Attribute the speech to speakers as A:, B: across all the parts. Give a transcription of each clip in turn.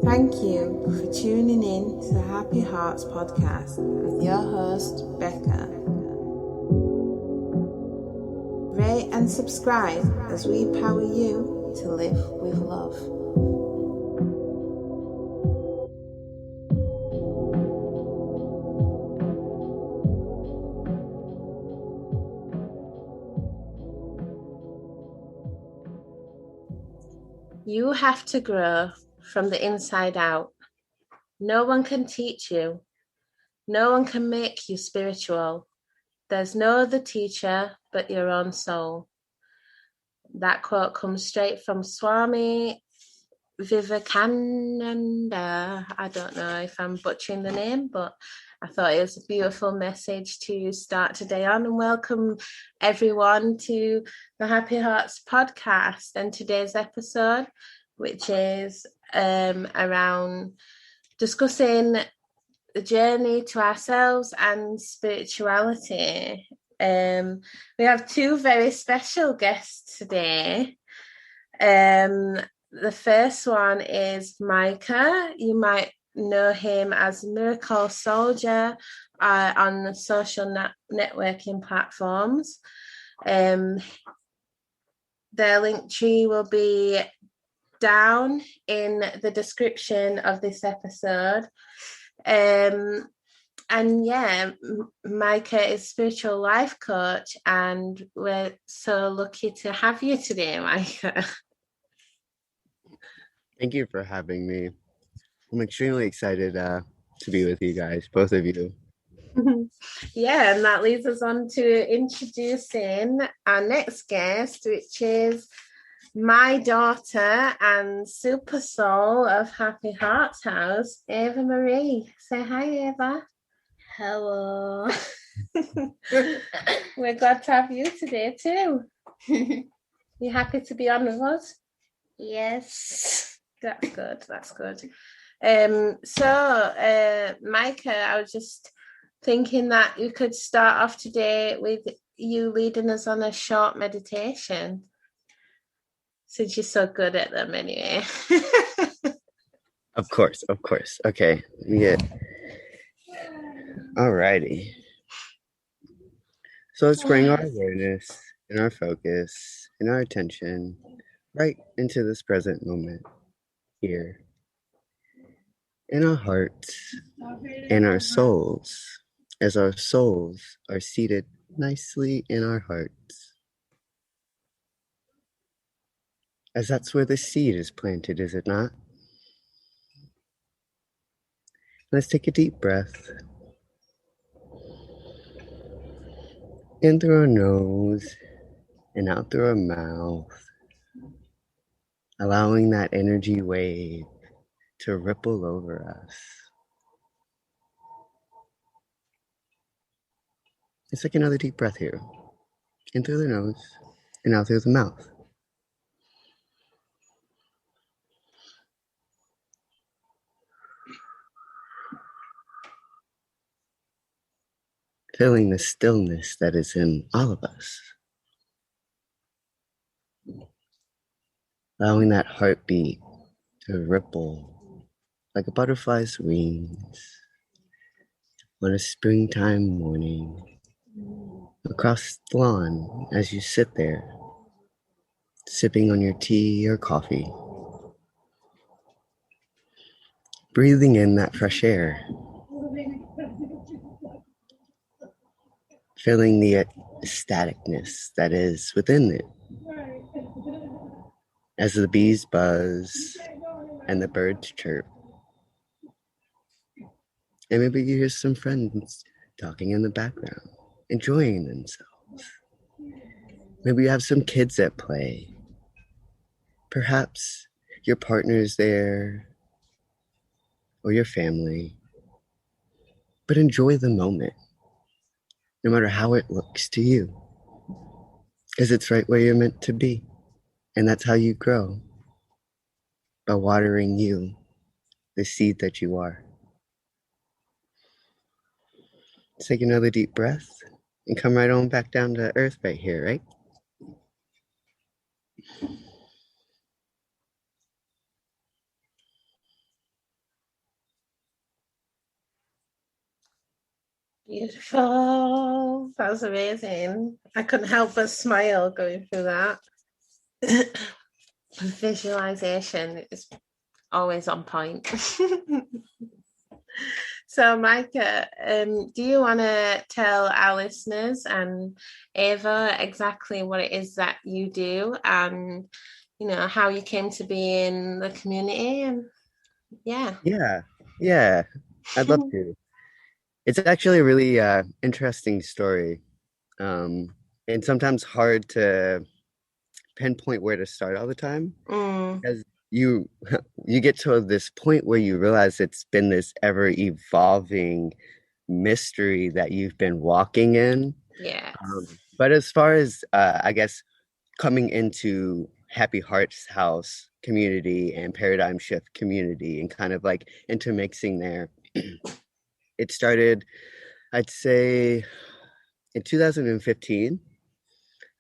A: Thank you for tuning in to the Happy Hearts podcast with your host, Becca. Rate and subscribe as we power you to live with love. You have to grow from the inside out. No one can teach you. No one can make you spiritual. There's no other teacher but your own soul. That quote comes straight from Swami Vivekananda. I don't know if I'm butchering the name, but I thought it was a beautiful message to start today on, and welcome everyone to the Happy Hearts podcast and today's episode, which is around discussing the journey to ourselves and spirituality. We have two very special guests today. The first one is Mykah. You might know him as Miracle Soldier on the social networking platforms. Their link tree will be down in the description of this episode. And yeah, Mykah is spiritual life coach, and we're so lucky to have you today, Mykah.
B: Thank you for having me. I'm extremely excited to be with you guys, both of you.
A: Yeah, and that leads us on to introducing our next guest, which is my daughter and super soul of Happy Hearts House, Ava Marie. Say hi, Ava.
C: Hello.
A: We're glad to have you today too. You happy to be on with us?
C: Yes.
A: That's good. Mykah, I was just thinking that you could start off today with you leading us on a short meditation, since you're so good at them anyway.
B: Of course. Okay, let me get... Alrighty. So let's bring our awareness and our focus and our attention right into this present moment here. In our hearts and our souls, as our souls are seated nicely in our hearts. As that's where the seed is planted, is it not? Let's take a deep breath. In through our nose and out through our mouth, allowing that energy wave to ripple over us. Let's take another deep breath here. In through the nose and out through the mouth. Feeling the stillness that is in all of us. Allowing that heartbeat to ripple like a butterfly's wings on a springtime morning across the lawn as you sit there, sipping on your tea or coffee, breathing in that fresh air, feeling the ecstaticness that is within it as the bees buzz and the birds chirp. And maybe you hear some friends talking in the background, enjoying themselves. Maybe you have some kids at play. Perhaps your partner is there or your family. But enjoy the moment. no matter how it looks to you, because it's right where you're meant to be. And that's how you grow, by watering you, the seed that you are. Take another deep breath and come right on back down to earth right here, right?
A: Beautiful. That was amazing. I couldn't help but smile going through that. Visualization is always on point. So, Mykah, do you want to tell our listeners and Ava exactly what it is that you do and, how you came to be in the community? And yeah.
B: Yeah, I'd love to. It's actually a really interesting story, and sometimes hard to pinpoint where to start all the time, because you you get to this point where you realize it's been this ever evolving mystery that you've been walking in.
A: Yes.
B: But as far as I guess coming into Happy Hearts House community and Paradigm Shift community and kind of like intermixing there, it started, I'd say, in 2015.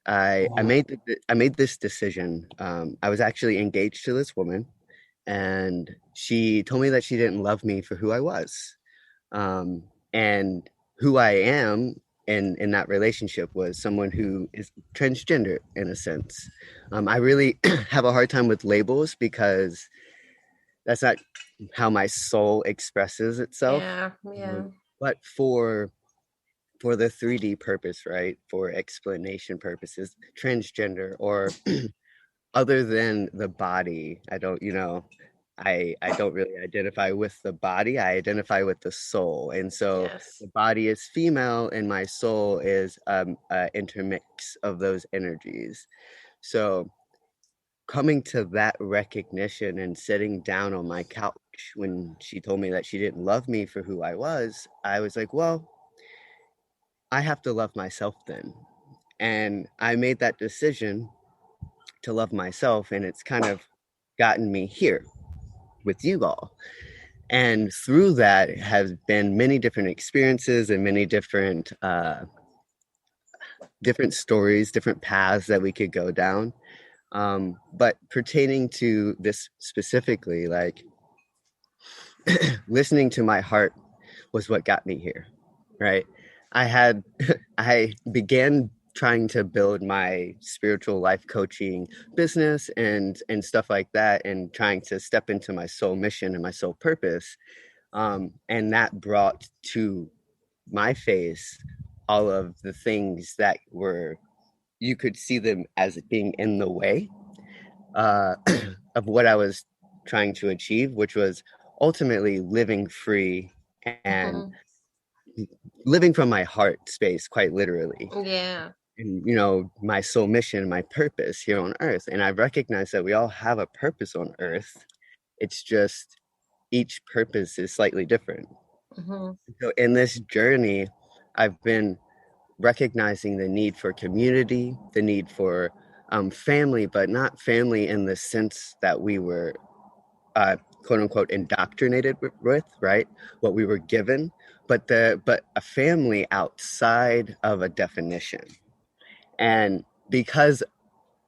B: I made this decision. I was actually engaged to this woman, and she told me that she didn't love me for who I was, and who I am in that relationship was someone who is transgender in a sense. I really have a hard time with labels because that's not how my soul expresses itself.
A: Yeah.
B: But for the 3D purpose, right? For explanation purposes, transgender or other than the body, I don't really identify with the body. I identify with the soul. And so
A: Yes.
B: the body is female and my soul is intermix of those energies. So coming to that recognition and sitting down on my couch when she told me that she didn't love me for who I was like, well, I have to love myself then. And I made that decision to love myself, and it's kind of gotten me here with you all. And through that have been many different experiences and many different stories, different paths that we could go down. But pertaining to this specifically, like listening to my heart was what got me here, right? I had I began trying to build my spiritual life coaching business and stuff like that, and trying to step into my soul mission and my soul purpose, and that brought to my face all of the things that were, you could see them as being in the way uh, of what I was trying to achieve, which was ultimately living free and living from my heart space, quite literally.
A: Yeah.
B: And, my soul mission, my purpose here on earth. And I recognize that we all have a purpose on earth. It's just each purpose is slightly different. So in this journey, I've been recognizing the need for community, the need for family, but not family in the sense that we were quote unquote indoctrinated with, right? What we were given, but a family outside of a definition. And because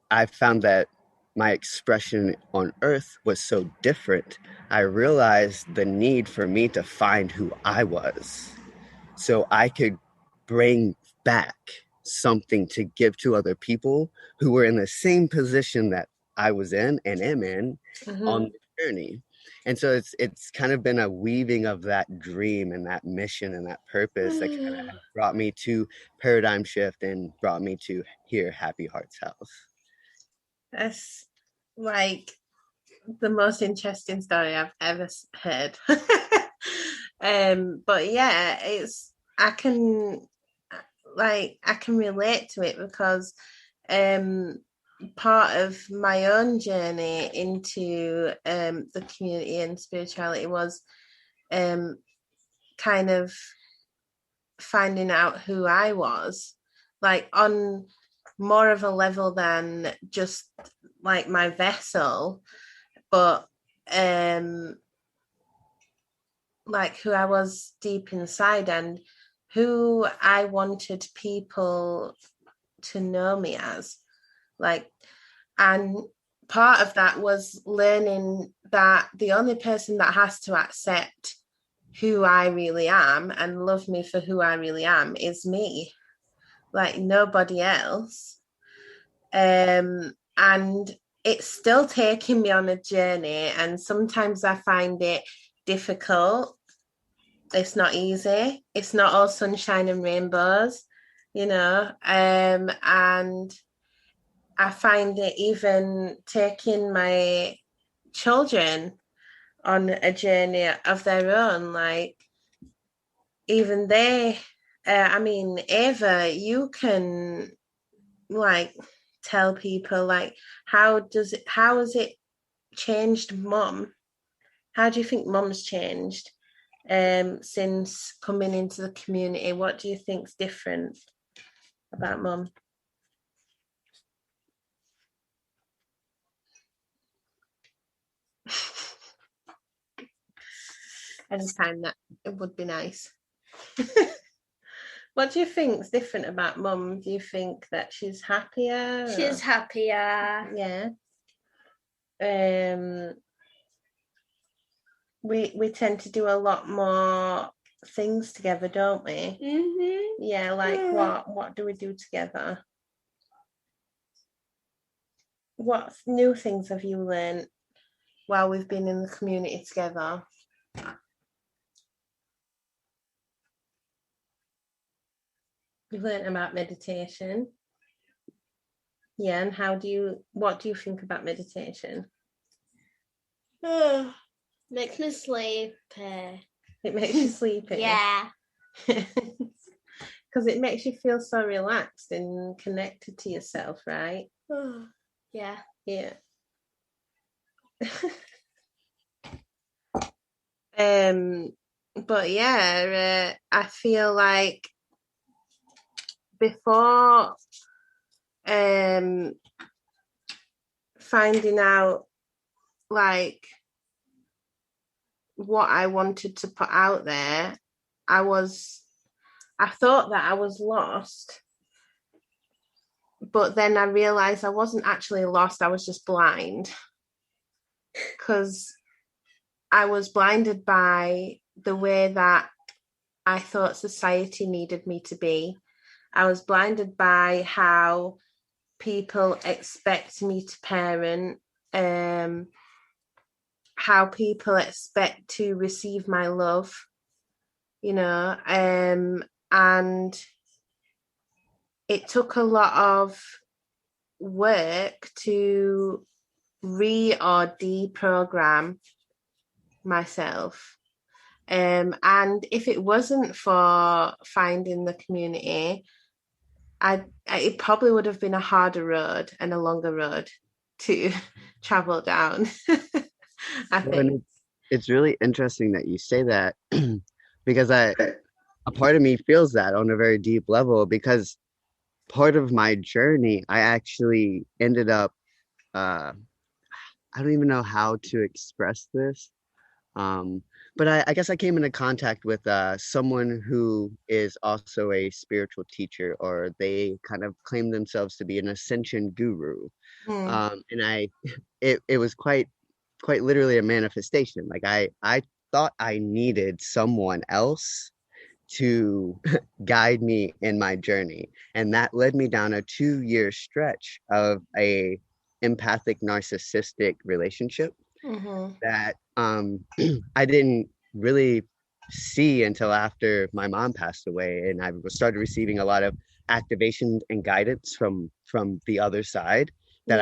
B: I found that my expression on earth was so different, I realized the need for me to find who I was so I could bring back something to give to other people who were in the same position that I was in and am in on the journey. And so it's kind of been a weaving of that dream and that mission and that purpose that kind of brought me to Paradigm Shift and brought me to here, Happy Hearts House.
A: That's like the most interesting story I've ever heard. But yeah, I can relate to it because part of my own journey into the community and spirituality was kind of finding out who I was, like on more of a level than just like my vessel, but like who I was deep inside and who I wanted people to know me as. Like, and part of that was learning that the only person that has to accept who I really am and love me for who I really am is me, like nobody else. And it's still taking me on a journey, and sometimes I find it difficult. It's not easy. It's not all sunshine and rainbows, and I find it even taking my children on a journey of their own, like even they, Ava, you can like tell people like how has it changed mum? How do you think mum's changed since coming into the community? What do you think's different about mum? I just find that it would be nice. What do you think's different about mum? Do you think that she's happier?
C: She's happier.
A: Yeah. We tend to do a lot more things together, don't we?
C: Mm-hmm.
A: Yeah, like what do we do together? What new things have you learned while we've been in the community together? We've learned about meditation. Yeah, and what do you think about meditation?
C: Makes me sleepy.
A: It makes you sleepy.
C: Yeah.
A: Because it makes you feel so relaxed and connected to yourself, right?
C: Yeah.
A: Yeah. But yeah, I feel like before finding out like what I wanted to put out there, I thought that I was lost, but then I realized I wasn't actually lost. I was just blind, because I was blinded by the way that I thought society needed me to be. I was blinded by how people expect me to parent, how people expect to receive my love, and it took a lot of work to or deprogram myself. And if it wasn't for finding the community, it probably would have been a harder road and a longer road to travel down. I think
B: it's really interesting that you say that because a part of me feels that on a very deep level, because part of my journey, I actually ended up, I don't even know how to express this. But I guess I came into contact with someone who is also a spiritual teacher, or they kind of claim themselves to be an ascension guru. And it was quite literally a manifestation. Like I thought I needed someone else to guide me in my journey, and that led me down a 2-year stretch of a empathic narcissistic relationship that I didn't really see until after my mom passed away, and I started receiving a lot of activation and guidance from the other side that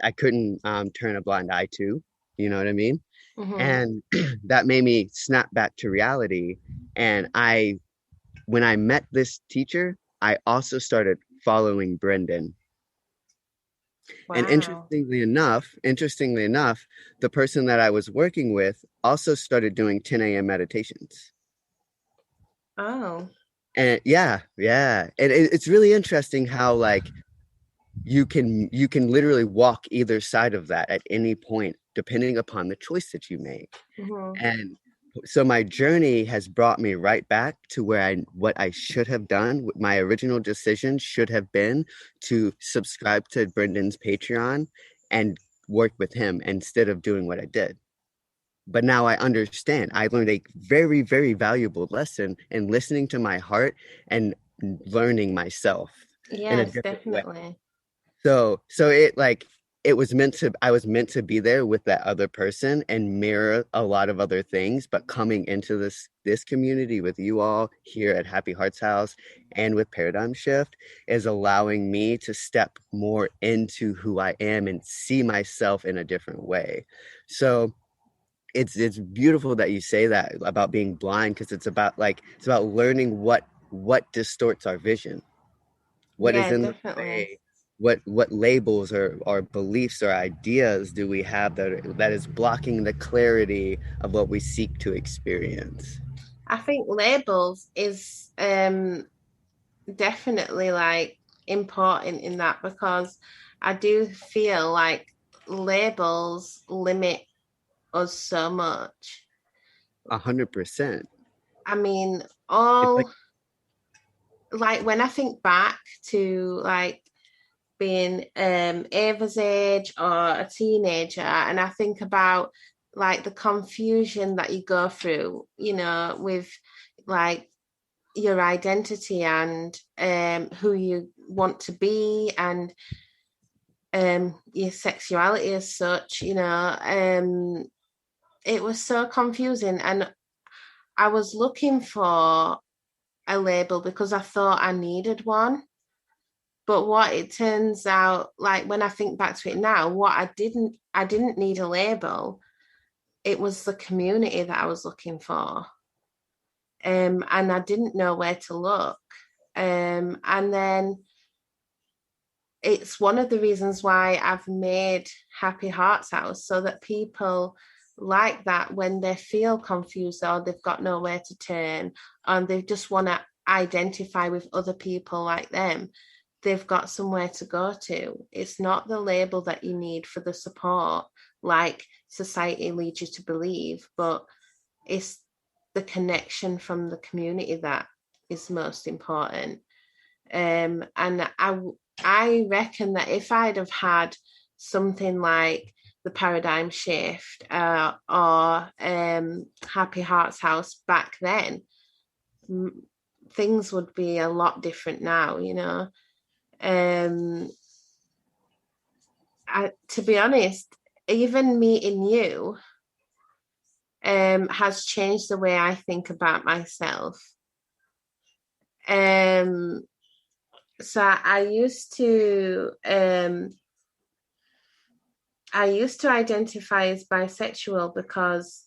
B: I couldn't turn a blind eye to. You know what I mean? And that made me snap back to reality. And when I met this teacher, I also started following Brendan.
A: Wow.
B: And interestingly enough, the person that I was working with also started doing 10 a.m. meditations.
A: Oh.
B: And yeah. And it's really interesting how like you can literally walk either side of that at any point, depending upon the choice that you make.
A: Mhm.
B: And so my journey has brought me right back to where what I should have done. My original decision should have been to subscribe to Brendan's Patreon and work with him instead of doing what I did. But now I understand. I learned a very, very valuable lesson in listening to my heart and learning myself in a
A: Yes,
B: different way.
A: definitely.
B: So it like it was meant to I was meant to be there with that other person and mirror a lot of other things, but coming into this community with you all here at Happy Hearts House and with Paradigm Shift is allowing me to step more into who I am and see myself in a different way. So it's beautiful that you say that about being blind, because it's about learning what distorts our vision, what is
A: Yeah,
B: in the
A: definitely.
B: way, what labels or beliefs or ideas do we have that is blocking the clarity of what we seek to experience.
A: I think labels is definitely like important in that, because I do feel like labels limit us so much.
B: 100%.
A: I mean,
B: It's like
A: all like when I think back to like being Ava's age or a teenager, and I think about like the confusion that you go through, with like your identity and who you want to be, and your sexuality as such, it was so confusing. And I was looking for a label because I thought I needed one. But what it turns out, like when I think back to it now, I didn't need a label. It was the community that I was looking for. And I didn't know where to look. And then it's one of the reasons why I've made Happy Hearts House, so that people like that, when they feel confused or they've got nowhere to turn and they just want to identify with other people like them, they've got somewhere to go to. It's not the label that you need for the support, like society leads you to believe, but it's the connection from the community that is most important. And I reckon that if I'd have had something like the Paradigm Shift or Happy Hearts House back then, things would be a lot different now, Um, to be honest, even meeting you has changed the way I think about myself. Um, so I used to identify as bisexual because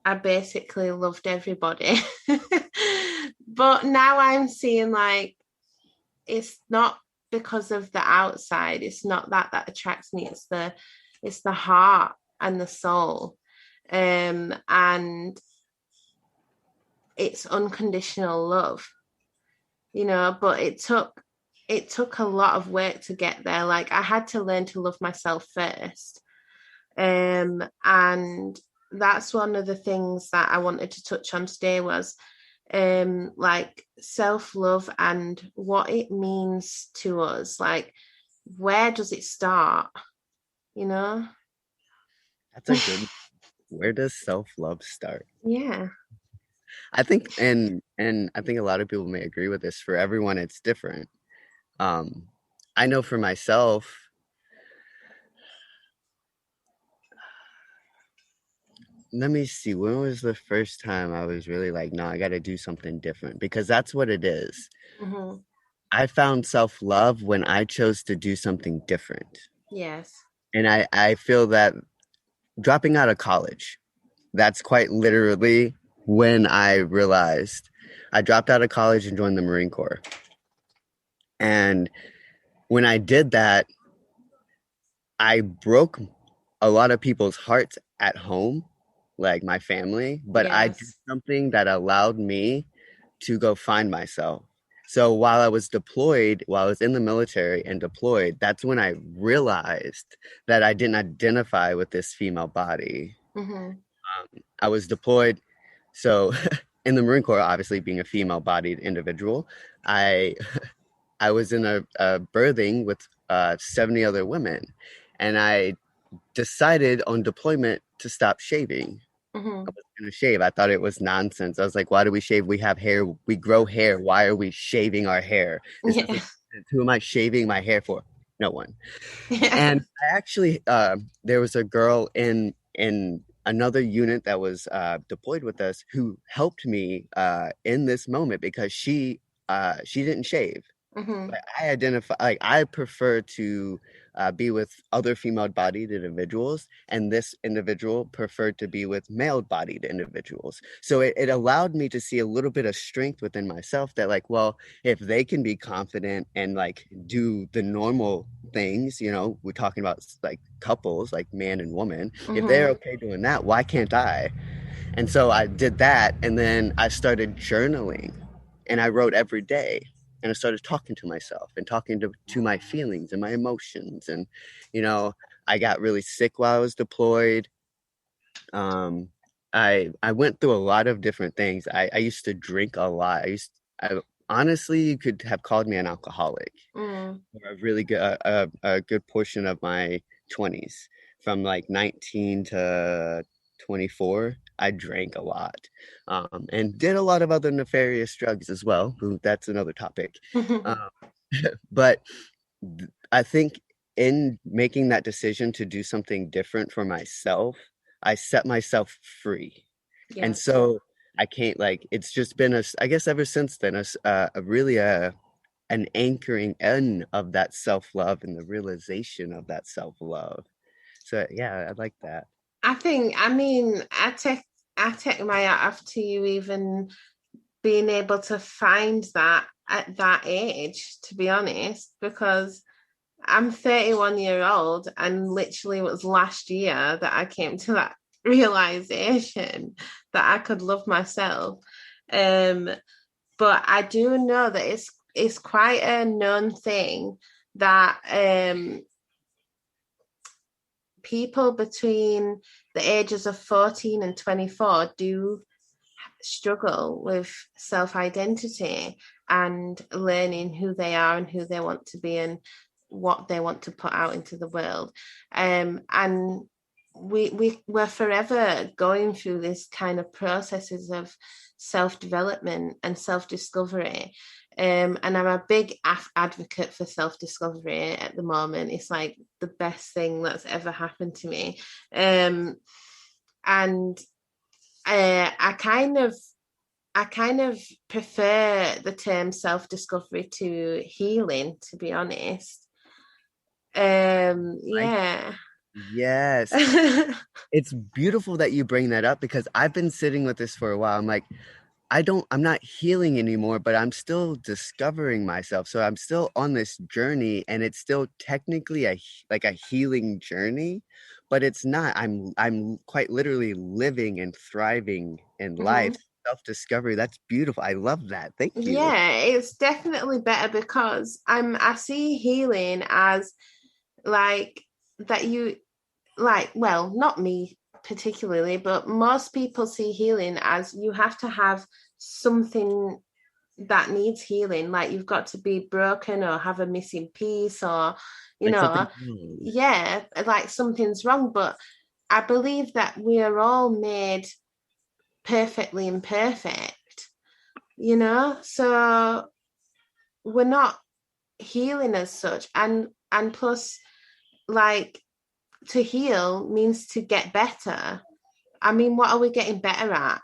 A: I basically loved everybody. But now I'm seeing like it's not because of the outside. It's not that attracts me. It's the heart and the soul. And it's unconditional love, but it took a lot of work to get there. Like I had to learn to love myself first. And that's one of the things that I wanted to touch on today was like self-love and what it means to us. Like, where does it start? You know?
B: That's a good Where does self-love start?
A: Yeah.
B: I think and I think a lot of people may agree with this. For everyone it's different. um I know for myself, let me see, when was the first time I was really like, no, I got to do something different? Because that's what it is.
A: Mm-hmm.
B: I found self-love when I chose to do something different.
A: Yes.
B: And I feel that dropping out of college, that's quite literally when I realized. I dropped out of college and joined the Marine Corps. And when I did that, I broke a lot of people's hearts at home, like my family, but I did
A: Yes.
B: something that allowed me to go find myself. So while I was in the military and deployed, that's when I realized that I didn't identify with this female body.
A: Mm-hmm.
B: I was deployed. So in the Marine Corps, obviously being a female bodied individual, I I was in a berthing with 70 other women, and I decided on deployment to stop shaving.
A: Mm-hmm.
B: I was going to shave. I thought it was nonsense. I was like, why do we shave? We have hair. We grow hair. Why are we shaving our hair? This
A: Yeah.
B: doesn't make sense. Who am I shaving my hair for? No one.
A: Yeah.
B: And I actually, there was a girl in another unit that was deployed with us who helped me in this moment because she didn't shave.
A: Mm-hmm.
B: But I identify, like, I prefer to be with other female-bodied individuals, and this individual preferred to be with male-bodied individuals. So it allowed me to see a little bit of strength within myself that, like, well, if they can be confident and like do the normal things, we're talking about like couples, like man and woman, if they're
A: Mm-hmm.
B: okay doing that, why can't I? And so I did that, and then I started journaling, and I wrote every day. And I started talking to myself and talking to my feelings and my emotions. And, I got really sick while I was deployed. Um, I went through a lot of different things. I used to drink a lot. Honestly, you could have called me an alcoholic
A: Mm.
B: for a really good a good portion of my 20s, from like 19 to 24. I drank a lot, and did a lot of other nefarious drugs as well. That's another topic. Um, but I think in making that decision to do something different for myself, I set myself free.
A: Yeah.
B: And so I can't, like, it's just been I guess ever since then, a really an anchoring in of that self-love and the realization of that self-love. So yeah, I like that.
A: I take my hat off to you even being able to find that at that age, to be honest, because I'm 31 years old, and literally it was last year that I came to that realization that I could love myself. Um, but I do know that it's quite a known thing that people between the ages of 14 and 24 do struggle with self-identity and learning who they are and who they want to be and what they want to put out into the world. And we're forever going through this kind of processes of self-development and self-discovery. And I'm a big advocate for self-discovery at the moment. It's like the best thing that's ever happened to me. And I kind of prefer the term self-discovery to healing, to be honest. Yeah.
B: Yes. It's beautiful that you bring that up because I've been sitting with this for a while. I'm like, I'm not healing anymore, but I'm still discovering myself. So I'm still on this journey, and it's still technically like a healing journey, but it's not. I'm quite literally living and thriving in life.
A: Mm-hmm.
B: Self-discovery. That's beautiful. I love that. Thank you.
A: Yeah, it's definitely better because I see healing as like that you like, well, not me particularly, but most people see healing as you have to have something that needs healing, like you've got to be broken or have a missing piece, or you
B: Like something
A: know
B: wrong.
A: yeah, like something's wrong. But I believe that we are all made perfectly imperfect, so we're not healing as such. And plus, like, to heal means to get better. I mean, what are we getting better at?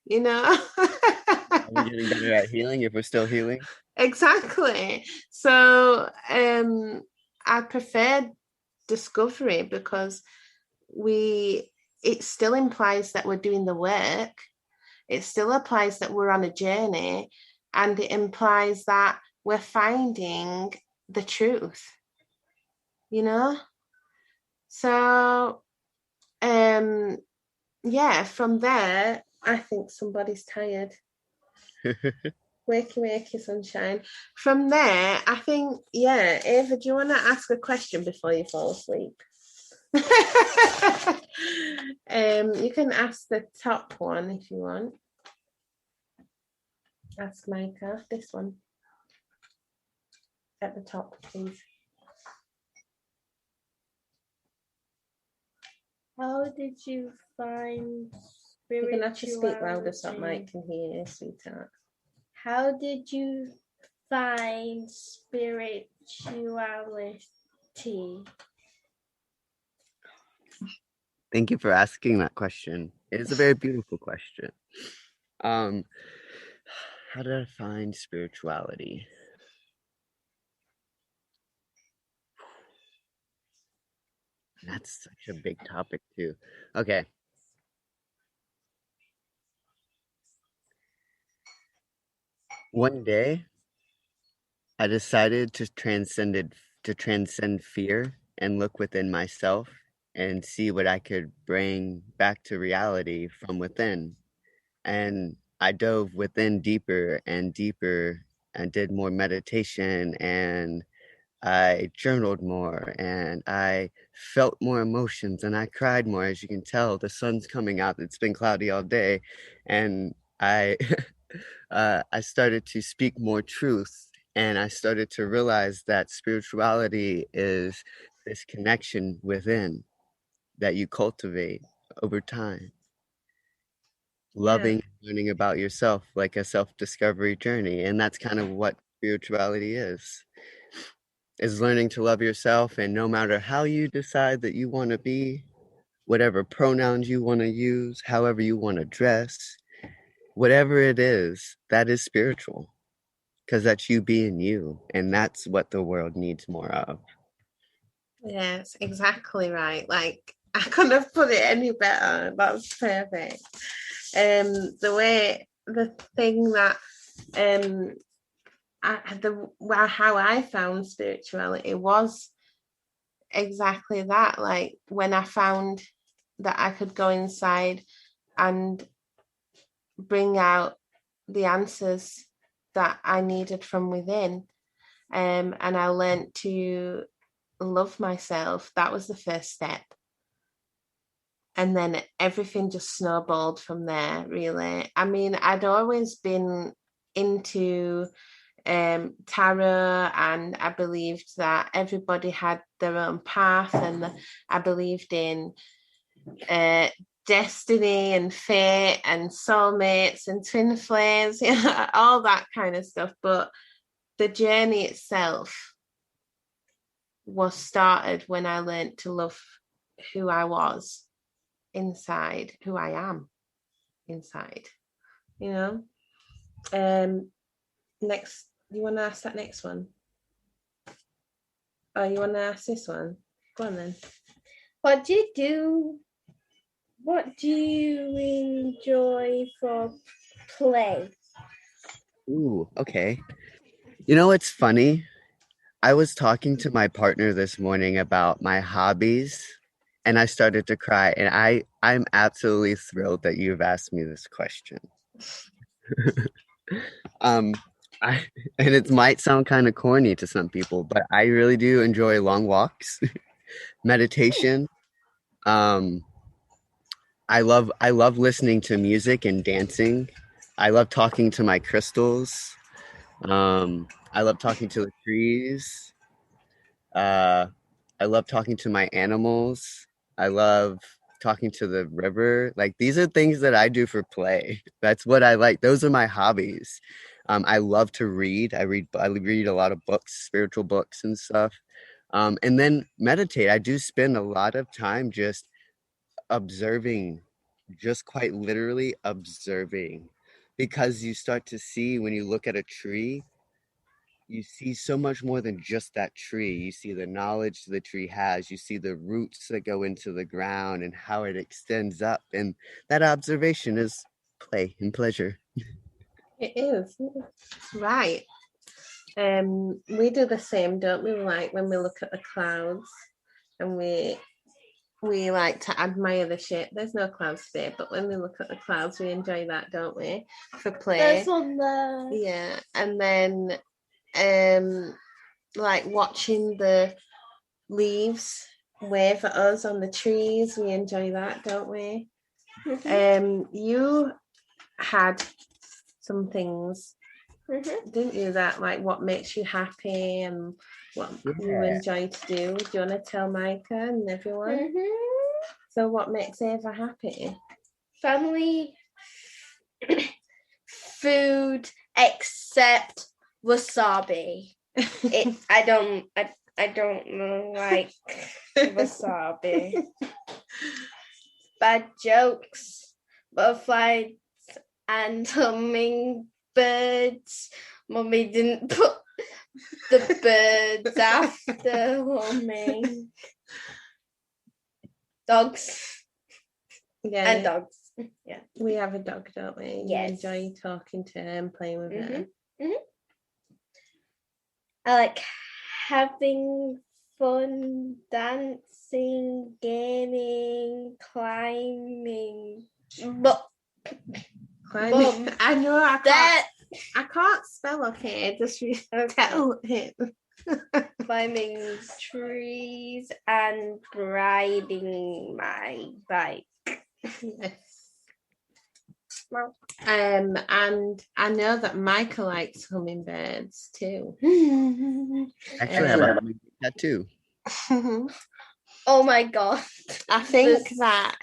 A: You know?
B: Are we getting better at healing if we're still healing?
A: Exactly. So I prefer discovery because it still implies that we're doing the work. It still implies that we're on a journey, and it implies that we're finding the truth, you know? So yeah, from there, I think somebody's tired. Wakey, wakey, sunshine. From there, I think, yeah, Ava, do you want to ask a question before you fall asleep? You can ask the top one if you want. Ask Mykah, this one. At the top, please.
C: How did you find
A: You
C: spirituality?
A: can actually speak louder so Mike can hear you, sweetheart.
C: How did you find spirituality?
B: Thank you for asking that question. It is a very beautiful question. How did I find spirituality? That's such a big topic too. Okay. One day, I decided to transcend fear and look within myself and see what I could bring back to reality from within. And I dove within deeper and deeper and did more meditation, and I journaled more, and I felt more emotions, and I cried more. As you can tell, the sun's coming out. It's been cloudy all day, and I I started to speak more truth, and I started to realize that spirituality is this connection within that you cultivate over time. Loving, learning about yourself, like a self-discovery journey, and that's kind of what spirituality is learning to love yourself. And no matter how you decide that you want to be, whatever pronouns you want to use, however you want to dress, whatever it is, that is spiritual, because that's you being you, and that's what the world needs more of.
A: Yes, exactly right. Like, I couldn't have put it any better. That's perfect. The thing that how I found spirituality was exactly that. Like, when I found that I could go inside and bring out the answers that I needed from within, and I learned to love myself. That was the first step. And then everything just snowballed from there, really. I mean, I'd always been into tarot, and I believed that everybody had their own path, and I believed in destiny and fate and soulmates and twin flames, all that kind of stuff. But the journey itself was started when I learned to love who I was inside, who I am inside, you know. Next, you want to ask that next one? Oh, you want to ask this one? Go on then.
C: What do you do? What do you enjoy for play?
B: Ooh, okay. You know what's funny? I was talking to my partner this morning about my hobbies, and I started to cry, and I'm absolutely thrilled that you've asked me this question. um I and it might sound kind of corny to some people, but I really do enjoy long walks, meditation. Um I love listening to music and dancing. I love talking to my crystals. I love talking to the trees. Uh, I love talking to my animals. I love talking to the river. Like, these are things that I do for play. That's what I like. Those are my hobbies. I love to read. I read a lot of books, spiritual books and stuff. And then meditate. I do spend a lot of time just observing, just quite literally observing, because you start to see, when you look at a tree, you see so much more than just that tree. You see the knowledge the tree has. You see the roots that go into the ground and how it extends up. And that observation is play and pleasure.
A: It is. Right. We do the same, don't we? Like, when we look at the clouds and we we like to admire the shape. There's no clouds today, but when we look at the clouds, we enjoy that, don't we? For play.
C: There's one there.
A: Yeah, and then like watching the leaves wave at us on the trees, we enjoy that, don't we? You had some things, didn't you, that like what makes you happy and what you enjoy to do? Do you want to tell Mykah and everyone? So what makes Ava happy?
C: Family, food, except wasabi. I don't like wasabi. Bad jokes, butterflies and hummingbirds. Mummy didn't put the birds after humming. Dogs.
A: Yeah.
C: And dogs. Yeah.
A: We have a dog, don't we?
C: Yes.
A: You enjoy talking to her and playing with her.
C: I like having fun, dancing, gaming, climbing.
A: Climbing. I know I can't spell, okay? Just tell him.
C: Climbing trees and riding my bike.
A: Yes. And I know that Mykah likes hummingbirds too.
B: Actually, I have a tattoo.
C: Oh my god!
A: I think that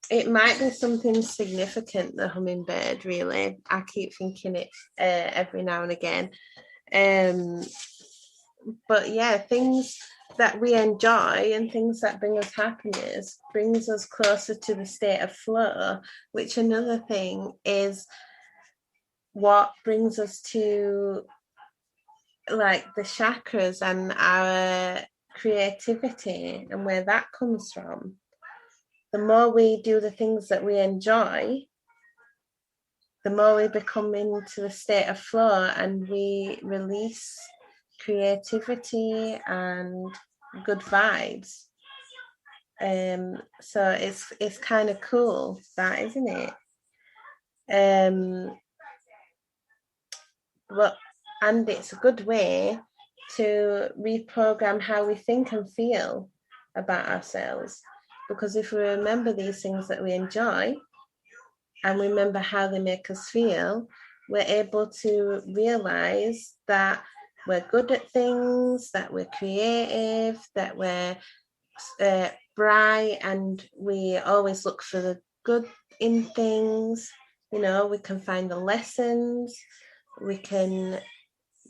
A: it might be something significant, the hummingbird, really. I keep thinking it every now and again. But yeah, things that we enjoy and things that bring us happiness brings us closer to the state of flow, which another thing is what brings us to like the chakras and our creativity and where that comes from. The more we do the things that we enjoy, the more we become into the state of flow and we release creativity and good vibes. So it's kind of cool, that, isn't it? But and it's a good way to reprogram how we think and feel about ourselves, because if we remember these things that we enjoy and remember how they make us feel, we're able to realize that we're good at things, that we're creative, that we're bright, and we always look for the good in things. You know, we can find the lessons, we can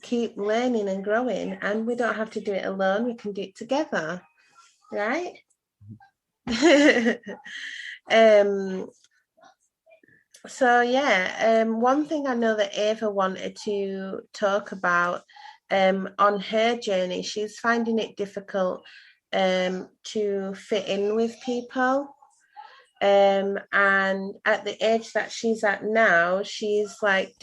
A: keep learning and growing, and we don't have to do it alone, we can do it together, right? So yeah, one thing I know that Ava wanted to talk about on her journey, she's finding it difficult to fit in with people, and at the age that she's at now, she's like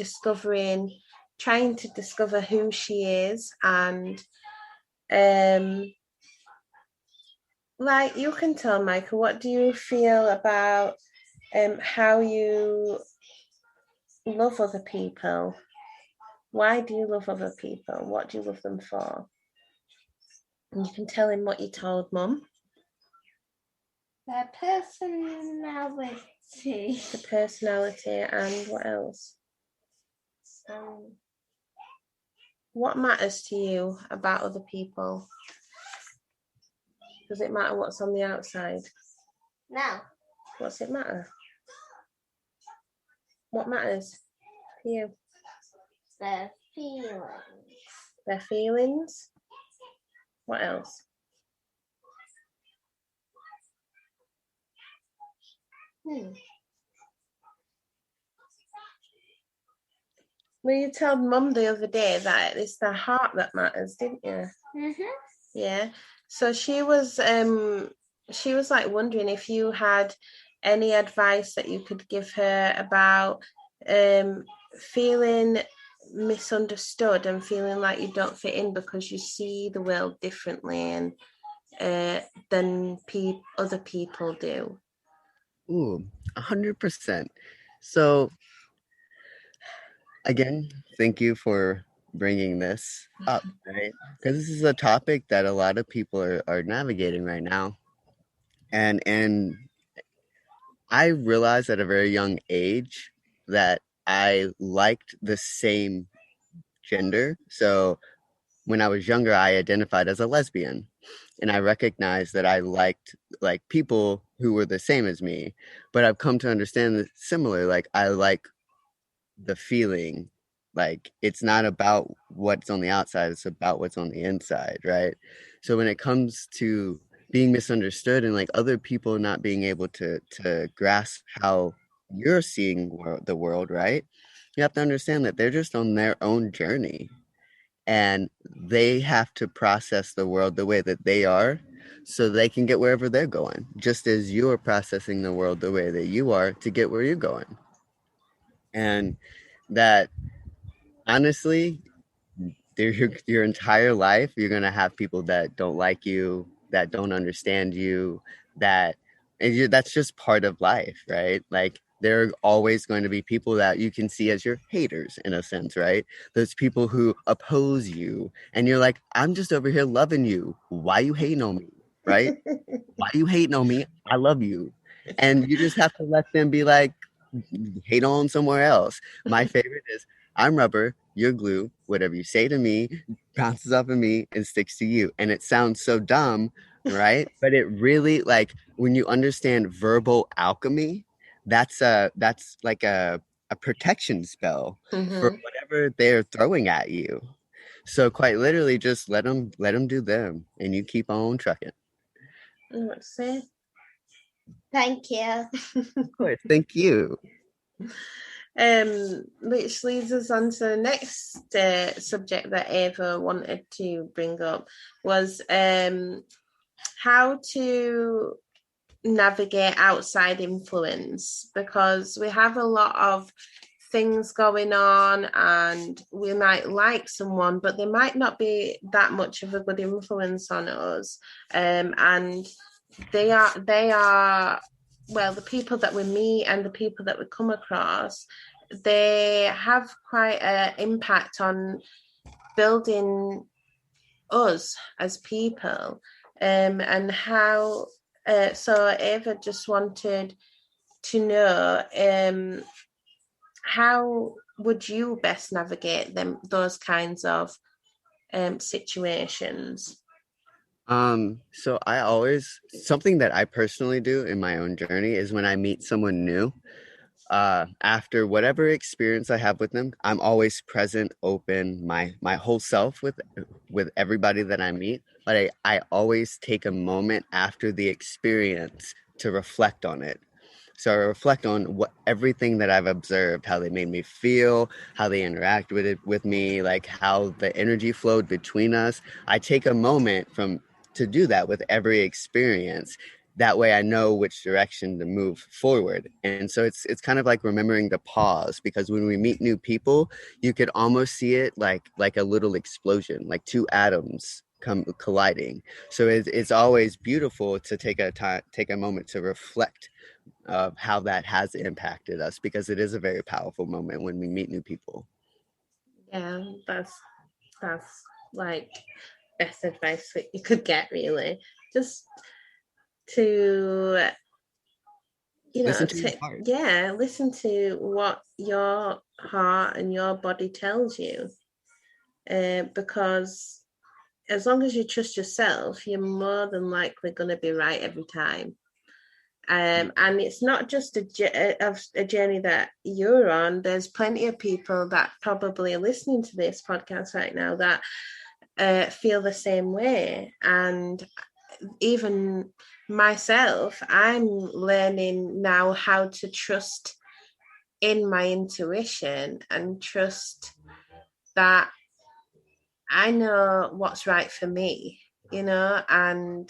A: trying to discover who she is, and like you can tell Mykah, what do you feel about how you love other people? Why do you love other people? What do you love them for? And you can tell him what you told Mum.
C: Their personality.
A: The personality, and what else? What matters to you about other people? Does it matter what's on the outside?
C: No.
A: What's it matter? What matters to you?
C: Their feelings.
A: Their feelings? What else? Well, you told Mum the other day that it's the heart that matters, didn't you? Yeah. So she was like wondering if you had any advice that you could give her about feeling misunderstood and feeling like you don't fit in because you see the world differently, and than other people do?
B: Ooh, 100%. So again, thank you for bringing this up, right? Because this is a topic that a lot of people are navigating right now. And I realized at a very young age that I liked the same gender. So when I was younger, I identified as a lesbian, and I recognized that I liked like people who were the same as me. But I've come to understand that similar, like I like the feeling, like it's not about what's on the outside, it's about what's on the inside, right? So when it comes to being misunderstood and like other people not being able to grasp how you're seeing the world, right? You have to understand that they're just on their own journey, and they have to process the world the way that they are so they can get wherever they're going, just as you are processing the world the way that you are to get where you're going. And that honestly, your entire life, you're going to have people that don't like you, that don't understand you, that that's just part of life, right? Like there are always going to be people that you can see as your haters in a sense, right? Those people who oppose you and you're like, I'm just over here loving you. Why you hating on me, right? Why you hating on me? I love you. And you just have to let them be like, hate on somewhere else. My favorite is I'm rubber, you're glue. Whatever you say to me bounces off of me and sticks to you. And it sounds so dumb, right? But it really, like when you understand verbal alchemy, that's like a protection spell for whatever they're throwing at you. So quite literally, just let them do them, and you keep on trucking.
A: Let's see.
C: Thank you.
B: Of course, thank you.
A: Which leads us on to the next subject that Ava wanted to bring up was how to navigate outside influence, because we have a lot of things going on and we might like someone but they might not be that much of a good influence on us, and they are well, the people that we meet and the people that we come across, they have quite an impact on building us as people, and how so Ava just wanted to know, how would you best navigate those kinds of situations?
B: So I always, something that I personally do in my own journey is when I meet someone new, after whatever experience I have with them, I'm always present, open, my whole self with everybody that I meet. But I always take a moment after the experience to reflect on it. So I reflect on what everything that I've observed, how they made me feel, how they interact with me, like how the energy flowed between us. I take a moment to do that with every experience. That way I know which direction to move forward. And so it's kind of like remembering to pause, because when we meet new people, you could almost see it like a little explosion, like two atoms come colliding. So it's always beautiful to take a moment to reflect of how that has impacted us, because it is a very powerful moment when we meet new people.
A: Yeah, that's like best advice that you could get, really. Just to
B: Listen to your heart.
A: listen to what your heart and your body tells you, because as long as you trust yourself, you're more than likely going to be right every time. And it's not just a journey that you're on. There's plenty of people that probably are listening to this podcast right now that feel the same way. And even myself, I'm learning now how to trust in my intuition and trust that I know what's right for me, and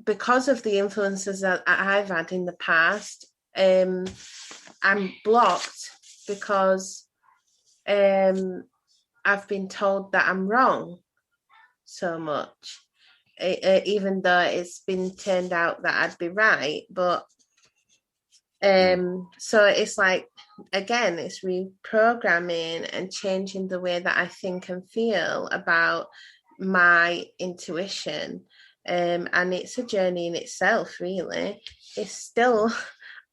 A: because of the influences that I've had in the past, I'm blocked because I've been told that I'm wrong so much. even though it's been turned out that I'd be right. But so it's like, again, it's reprogramming and changing the way that I think and feel about my intuition. And it's a journey in itself, really. It's still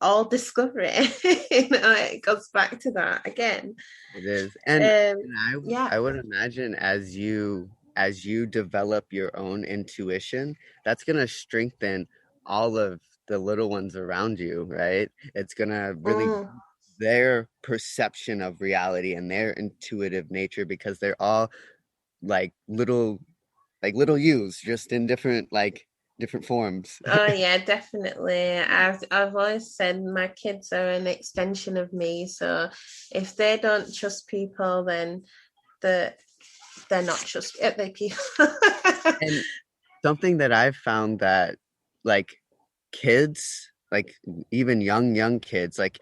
A: all discovery. It goes back to that again.
B: It is. And I would imagine as you develop your own intuition, that's going to strengthen all of the little ones around you, right? It's going to really their perception of reality and their intuitive nature, because they're all like little yous, just in different forms.
A: Oh yeah, definitely. I've always said my kids are an extension of me. So if they don't trust people, then they're not trustworthy people.
B: And something that I've found that like kids, like even young kids, like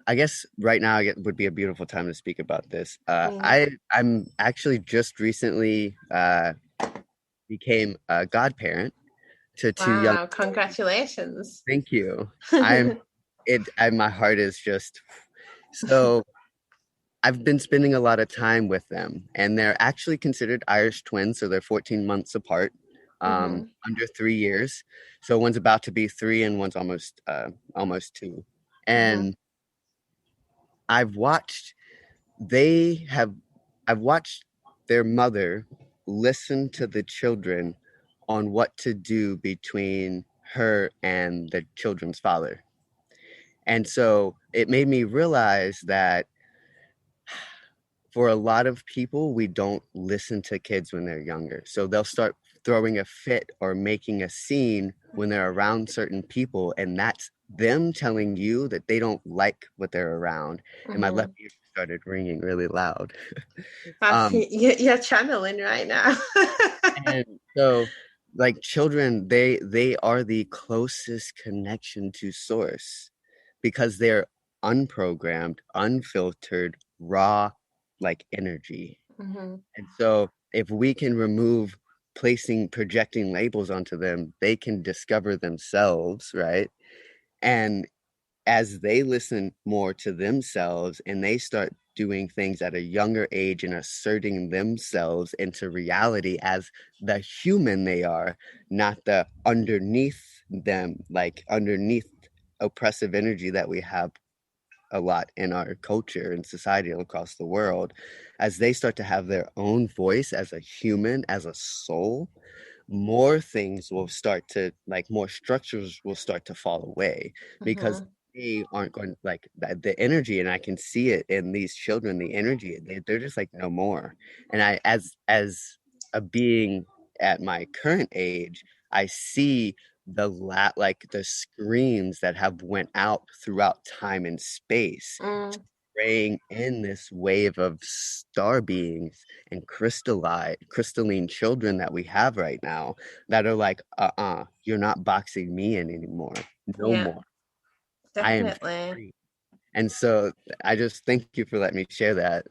B: I guess right now it would be a beautiful time to speak about this. I'm actually just recently became a godparent to two young.
A: Wow, congratulations.
B: Thank you. My heart is just so. I've been spending a lot of time with them, and they're actually considered Irish twins, so they're 14 months apart, under 3 years. So one's about to be 3 and one's almost 2. And I've watched their mother listen to the children on what to do between her and the children's father. And so it made me realize that for a lot of people, we don't listen to kids when they're younger. So they'll start throwing a fit or making a scene when they're around certain people, and that's them telling you that they don't like what they're around. And my left ear started ringing really loud.
A: You're channeling right now.
B: And so, like, children, they are the closest connection to source, because they're unprogrammed, unfiltered, raw, like energy. And so if we can remove projecting labels onto them, they can discover themselves, right? And as they listen more to themselves and they start doing things at a younger age and asserting themselves into reality as the human they are, not the underneath them, like underneath oppressive energy that we have a lot in our culture and society across the world, as they start to have their own voice as a human, as a soul, more things will start to, like, more structures will start to fall away, because they aren't going, like, the energy, and I can see it in these children, the energy, they're just like no more. And I, as a being at my current age, I see the screams that have went out throughout time and space, spraying in this wave of star beings and crystalline children that we have right now, that are like, you're not boxing me in anymore. No more.
A: Definitely.
B: I am free. And so I just thank you for letting me share that.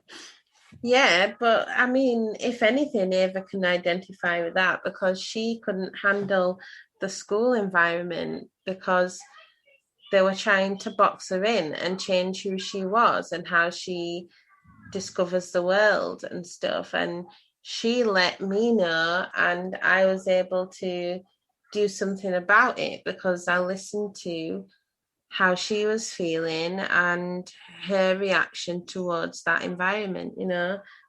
A: Yeah, but I mean, if anything, Ava can identify with that, because she couldn't handle the school environment, because they were trying to box her in and change who she was and how she discovers the world and stuff. And she let me know, and I was able to do something about it because I listened to how she was feeling and her reaction towards that environment,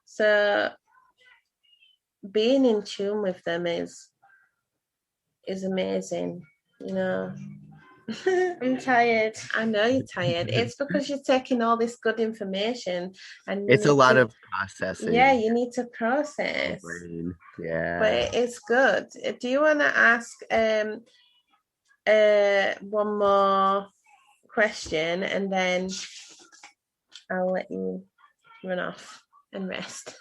A: So being in tune with them is amazing,
C: I'm tired.
A: I know you're tired. It's because you're taking all this good information, and
B: it's a lot of processing.
A: Yeah, you need to process.
B: Yeah,
A: but it's good. Do you want to ask one more question, and then I'll let you run off and rest?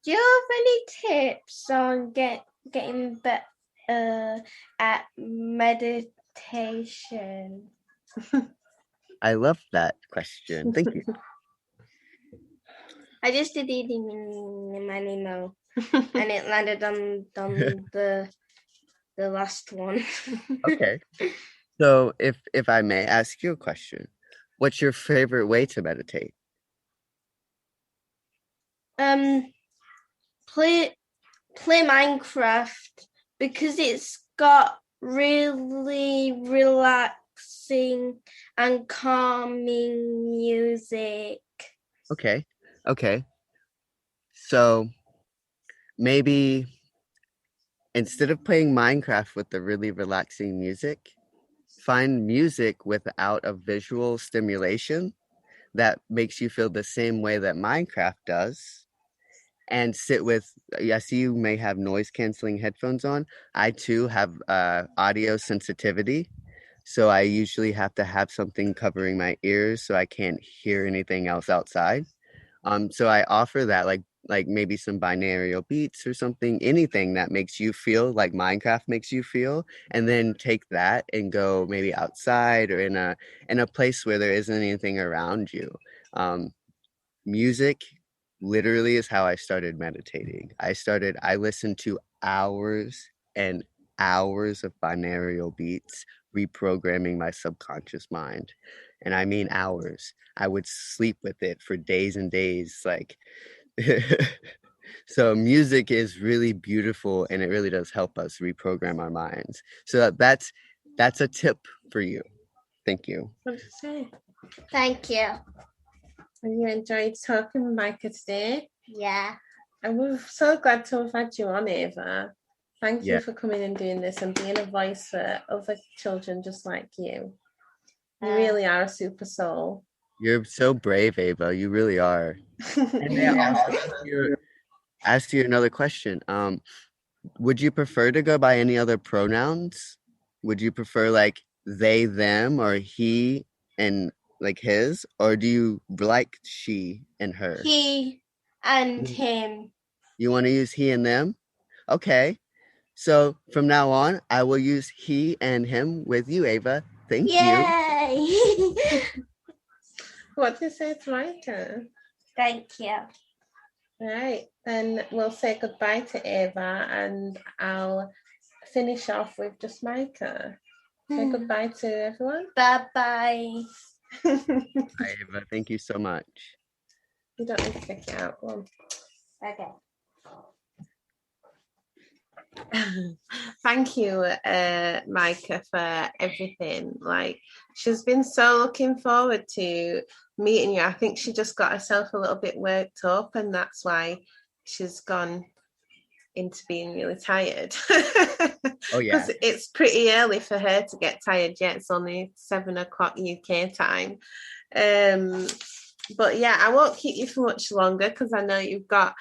C: Do you have any tips on getting better at meditation?
B: I love that question. Thank you.
C: I just did eating in my Nemo, and it landed on the last one.
B: Okay. So if I may ask you a question, what's your favorite way to meditate?
C: Play Minecraft because it's got really relaxing and calming music.
B: Okay. So maybe instead of playing Minecraft with the really relaxing music, find music without a visual stimulation that makes you feel the same way that Minecraft does. And sit with, I see you may have noise canceling headphones on. I too have audio sensitivity. So I usually have to have something covering my ears so I can't hear anything else outside. So I offer that like maybe some binaural beats or something, anything that makes you feel like Minecraft makes you feel, and then take that and go maybe outside or in a place where there isn't anything around you. Music literally is how I started meditating. I listened to hours and hours of binaural beats, reprogramming my subconscious mind. And I mean hours. I would sleep with it for days and days. Like, so music is really beautiful and it really does help us reprogram our minds. So that's a tip for you. Thank you.
A: What did you say?
C: Thank you.
A: Have you enjoyed talking with Mykah today?
C: Yeah.
A: And we're so glad to have had you on, Ava. Thank you for coming and doing this and being a voice for other children just like you. You really are a super soul.
B: You're so brave, Ava. You really are. And may I also ask you another question? Would you prefer to go by any other pronouns? Would you prefer like they, them, or he and like his? Or do you like she and her?
C: He and him.
B: You want to use he and them? Okay. So from now on, I will use he and him with you, Ava. Thank you.
C: Yay!
A: What do you say to Mykah?
C: Thank you.
A: Right, then we'll say goodbye to Ava and I'll finish off with just Mykah. Say goodbye to everyone.
C: Bye-bye.
B: Hi, Ava. Thank you so much.
A: You don't need to take it out. Go on.
C: Okay.
A: Thank you, Mykah, for everything. Like, she's been so looking forward to meeting you. I think she just got herself a little bit worked up, and that's why she's gone into being really tired.
B: Oh yeah,
A: because it's pretty early for her to get tired yet. It's only 7 o'clock UK time. But yeah, I won't keep you for much longer because I know you've got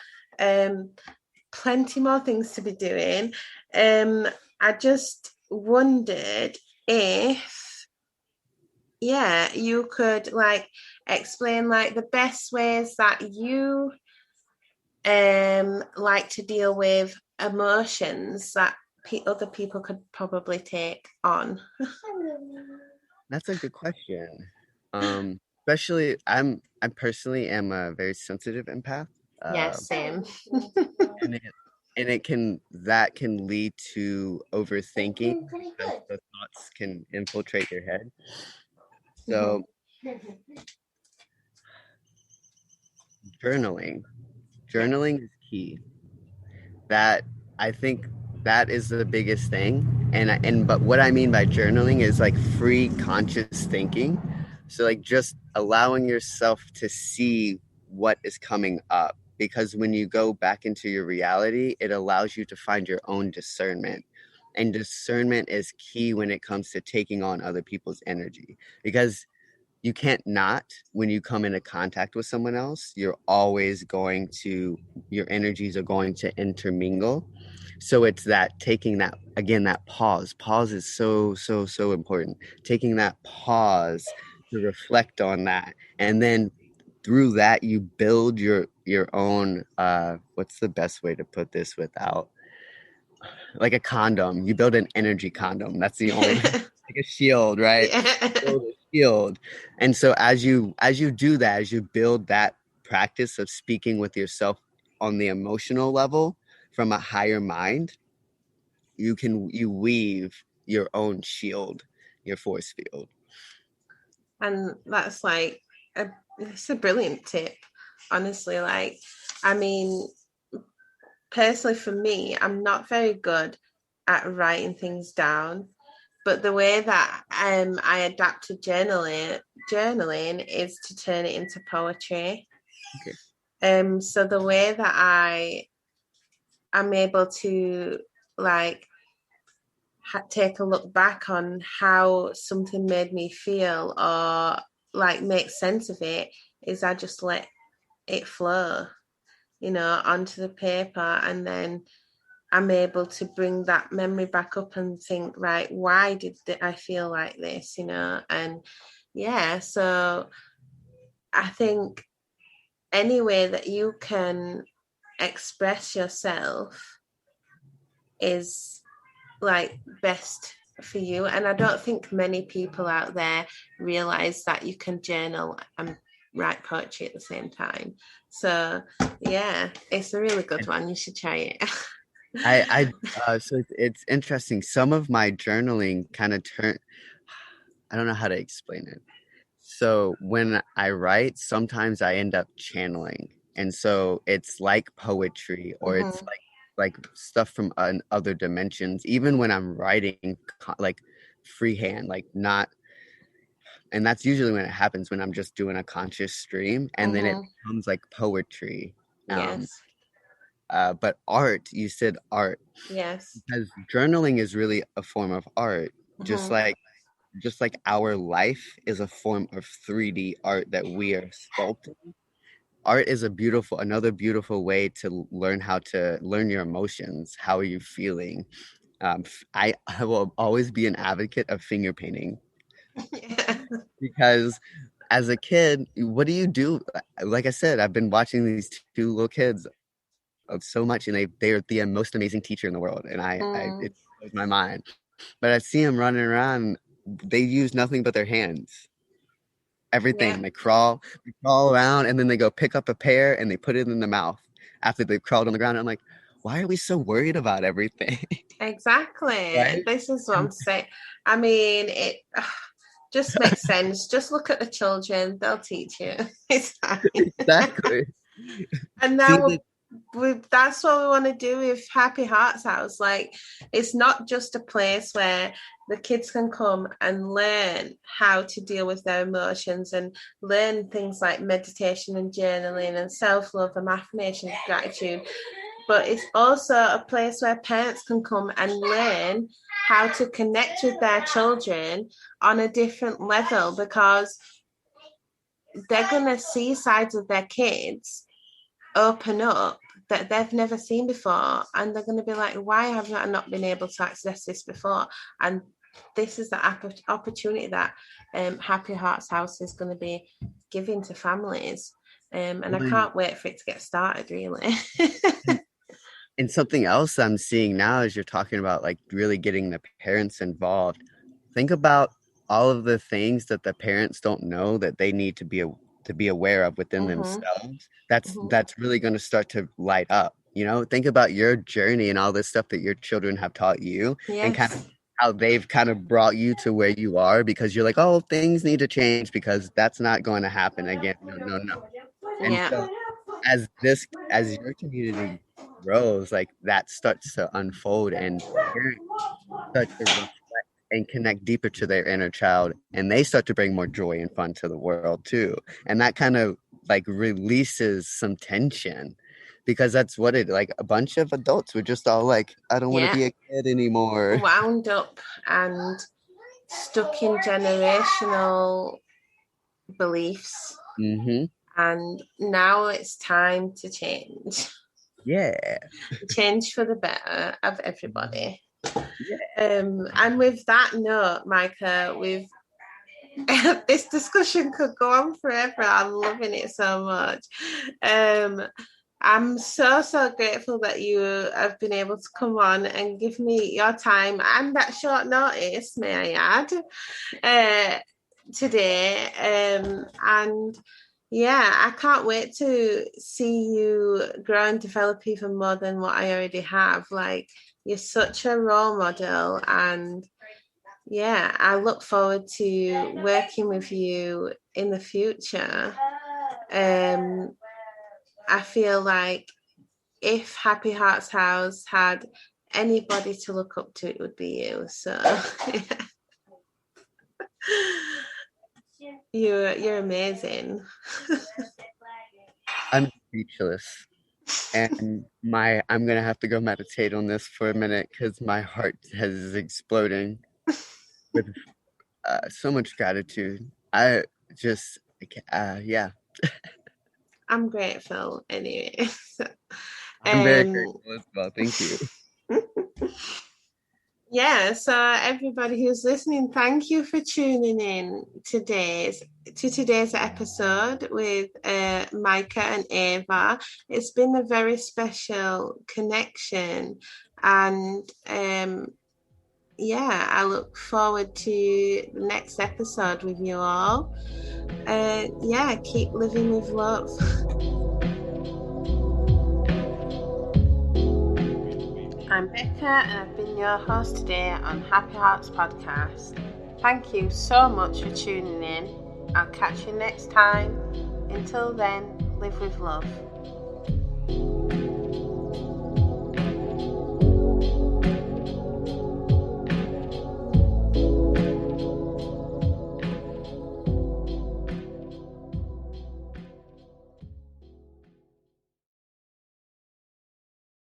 A: plenty more things to be doing. I just wondered if you could like explain like the best ways that you like to deal with emotions that other people could probably take on.
B: that's a good question. Especially I personally am a very sensitive empath.
A: Same.
B: and it can lead to overthinking because the thoughts can infiltrate your head. So journaling is key. That I think that is the biggest thing. But what I mean by journaling is like free conscious thinking. So like just allowing yourself to see what is coming up, because when you go back into your reality, it allows you to find your own discernment. And discernment is key when it comes to taking on other people's energy, because you can't not, when you come into contact with someone else, your energies are going to intermingle. So it's that taking that, again, that pause is so important. Taking that pause to reflect on that, and then through that you build your own what's the best way to put this without, like a condom, you build an energy condom. That's the only like a shield, right?
A: Yeah.
B: Shield. And so as you do that, as you build that practice of speaking with yourself on the emotional level from a higher mind, you weave your own shield, your force field.
A: And that's like it's a brilliant tip, honestly. Like, I mean, personally for me, I'm not very good at writing things down, but the way that I adapt to journaling is to turn it into poetry.
B: Okay.
A: So the way that I'm able to like take a look back on how something made me feel or like make sense of it is I just let it flow, onto the paper, and then I'm able to bring that memory back up and think, right, why did I feel like this, and yeah, so I think any way that you can express yourself is like best for you. And I don't think many people out there realize that you can journal and write poetry at the same time. So yeah, it's a really good one. You should try it.
B: So it's interesting. Some of my journaling kind of I don't know how to explain it. So when I write, sometimes I end up channeling. And so it's like poetry, or it's
A: Mm-hmm.
B: like stuff from other dimensions, even when I'm writing like freehand, like not, and that's usually when it happens, when I'm just doing a conscious stream, and then it
A: Mm-hmm.
B: becomes like poetry. Um,
A: Yes.
B: but art, you said art,
A: Yes.
B: because journaling is really a form of art, just
A: Mm-hmm.
B: like our life is a form of 3D art that we are sculpting. Art is another beautiful way to learn how to learn your emotions. How are you feeling? I will always be an advocate of finger painting,
A: Yeah.
B: because as a kid, what do you do? Like I said, I've been watching these two little kids of so much, and they're the most amazing teacher in the world, and
A: Mm.
B: it blows my mind. But I see them running around. They use nothing but their hands.
A: Yeah.
B: Everything. They crawl around, and then they go pick up a pear and they put it in the mouth after they've crawled on the ground. And I'm like, why are we so worried about everything?
A: Exactly.
B: Right?
A: This is what I'm
B: And
A: saying. I mean, it just makes sense. Just look at the children; they'll teach you. It's fine.
B: exactly.
A: And
B: See
A: now
B: the
A: that's what we want to do with Happy Hearts House. Like, it's not just a place where the kids can come and learn how to deal with their emotions and learn things like meditation and journaling and self-love and affirmation, gratitude, but it's also a place where parents can come and learn how to connect with their children on a different level, because they're going to see sides of their kids open up that they've never seen before, and they're going to be like, why have I not been able to access this before? And this is the opportunity that Happy Hearts House is going to be giving to families, and I
B: one.
A: can't wait for it to get started, really.
B: And something else I'm seeing now is you're talking about like really getting the parents involved. Think about all of the things that the parents don't know that they need to be aware of within
A: Mm-hmm,
B: themselves.
A: mm-hmm.
B: That's really going to start to light up. Think about your journey and all this stuff that your children have taught you, and kind of
A: Yes.
B: how they've kind of brought you to where you are, because you're like, oh, things need to change because that's not going to happen again. No, no, no. And
A: Yeah.
B: so as your community grows, like that starts to unfold, and parents start to reflect and connect deeper to their inner child, and they start to bring more joy and fun to the world too. And that kind of like releases some tension, because that's what it like a bunch of adults were just all like, I don't want to
A: Yeah.
B: be a kid anymore.
A: Wound up and stuck in generational beliefs.
B: Mm-hmm.
A: And now it's time to change.
B: Yeah.
A: Change for the better of everybody.
B: Yeah.
A: And with that note, Mykah, we've this discussion could go on forever. I'm loving it so much. I'm so grateful that you have been able to come on and give me your time and at short notice, may I add. today. And yeah, I can't wait to see you grow and develop even more than what I already have. Like, you're such a role model, and yeah, I look forward to working with you in the future. I feel like if Happy Hearts House had anybody to look up to, it would be you. So yeah. You're amazing.
B: I'm speechless. And I'm gonna have to go meditate on this for a minute because my heart is exploding with so much gratitude. I just, yeah,
A: I'm grateful anyway.
B: I'm very grateful as well. Thank you.
A: Yeah, so everybody who's listening, thank you for tuning in to today's episode with Mykah and Ava. It's been a very special connection, and yeah, I look forward to the next episode with you all. Yeah, keep living with love. I'm Becca, and I've been your host today on Happy Hearts Podcast. Thank you so much for tuning in. I'll catch you next time. Until then, live with love.